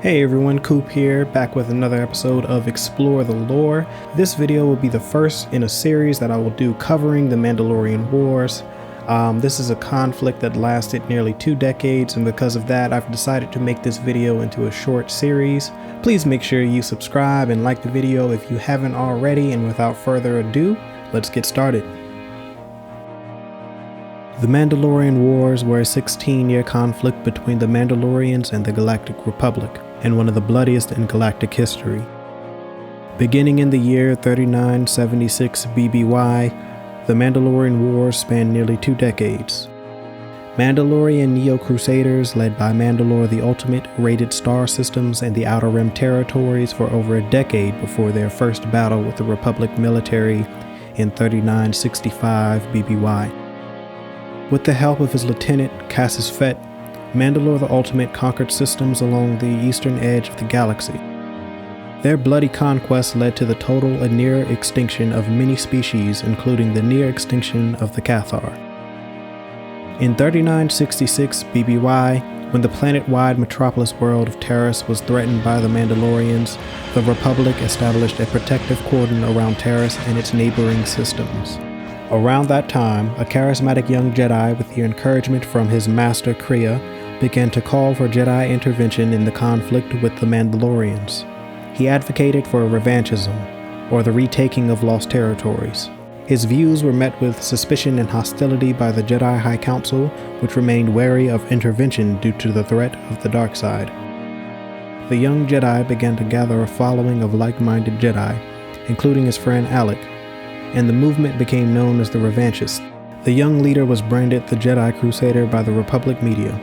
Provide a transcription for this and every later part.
Hey everyone, Coop here, back with another episode of Explore the Lore. This video will be the first in a series that I will do covering the Mandalorian Wars. This is a conflict that lasted nearly 2 decades, and because of that, I've decided to make this video into a short series. Please make sure you subscribe and like the video if you haven't already, and without further ado, let's get started. The Mandalorian Wars were a 16-year conflict between the Mandalorians and the Galactic Republic, and one of the bloodiest in galactic history. Beginning in the year 3976 BBY, the Mandalorian Wars spanned nearly 2 decades. Mandalorian Neo-Crusaders, led by Mandalore the Ultimate, raided star systems and the Outer Rim territories for over a decade before their first battle with the Republic military in 3965 BBY. With the help of his lieutenant, Cassus Fett, Mandalore the Ultimate conquered systems along the eastern edge of the galaxy. Their bloody conquest led to the total and near extinction of many species, including the near extinction of the Cathar. In 3966 BBY, when the planet-wide metropolis world of Taris was threatened by the Mandalorians, the Republic established a protective cordon around Taris and its neighboring systems. Around that time, a charismatic young Jedi, with the encouragement from his master Kreia, began to call for Jedi intervention in the conflict with the Mandalorians. He advocated for revanchism, or the retaking of lost territories. His views were met with suspicion and hostility by the Jedi High Council, which remained wary of intervention due to the threat of the dark side. The young Jedi began to gather a following of like-minded Jedi, including his friend Alec, and the movement became known as the Revanchists. The young leader was branded the Jedi Crusader by the Republic media.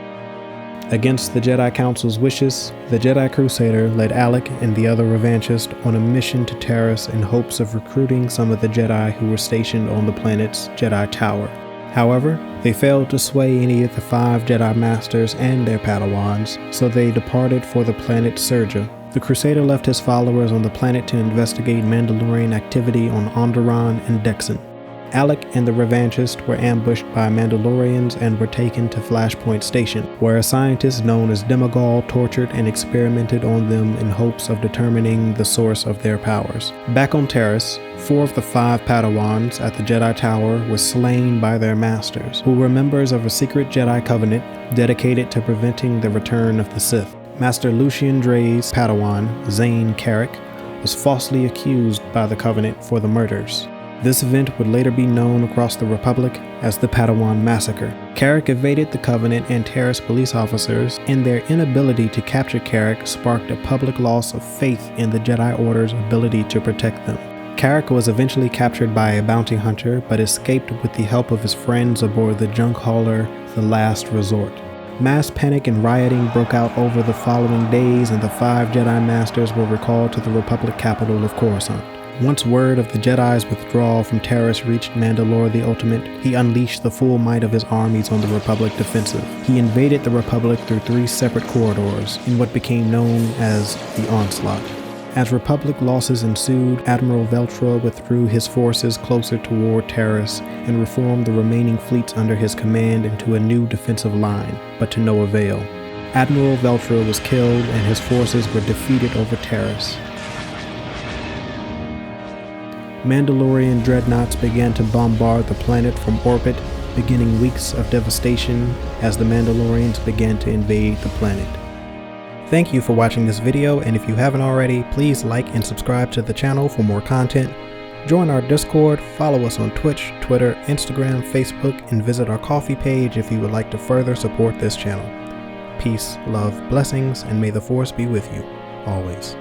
Against the Jedi Council's wishes, the Jedi Crusader led Alec and the other Revanchists on a mission to Taris in hopes of recruiting some of the Jedi who were stationed on the planet's Jedi Tower. However, they failed to sway any of the 5 Jedi Masters and their Padawans, so they departed for the planet Serja. The Crusader left his followers on the planet to investigate Mandalorian activity on Onderon and Dexon. Alec and the Revanchists were ambushed by Mandalorians and were taken to Flashpoint Station, where a scientist known as Demagol tortured and experimented on them in hopes of determining the source of their powers. Back on Taris, 4 of the 5 Padawans at the Jedi Tower were slain by their masters, who were members of a secret Jedi Covenant dedicated to preventing the return of the Sith. Master Lucian Dre's Padawan, Zane Carrick, was falsely accused by the Covenant for the murders. This event would later be known across the Republic as the Padawan Massacre. Carrick evaded the Covenant and Taris police officers, and their inability to capture Carrick sparked a public loss of faith in the Jedi Order's ability to protect them. Carrick was eventually captured by a bounty hunter, but escaped with the help of his friends aboard the junk hauler, The Last Resort. Mass panic and rioting broke out over the following days, and the 5 Jedi Masters were recalled to the Republic capital of Coruscant. Once word of the Jedi's withdrawal from Taris reached Mandalore the Ultimate, he unleashed the full might of his armies on the Republic defensive. He invaded the Republic through 3 separate corridors, in what became known as the Onslaught. As Republic losses ensued, Admiral Veltra withdrew his forces closer toward Taris and reformed the remaining fleets under his command into a new defensive line, but to no avail. Admiral Veltra was killed and his forces were defeated over Taris. Mandalorian dreadnoughts began to bombard the planet from orbit, beginning weeks of devastation as the Mandalorians began to invade the planet. Thank you for watching this video, and if you haven't already, please like and subscribe to the channel for more content. Join our Discord, follow us on Twitch, Twitter, Instagram, Facebook, and visit our Ko-fi page if you would like to further support this channel. Peace, love, blessings, and may the Force be with you, always.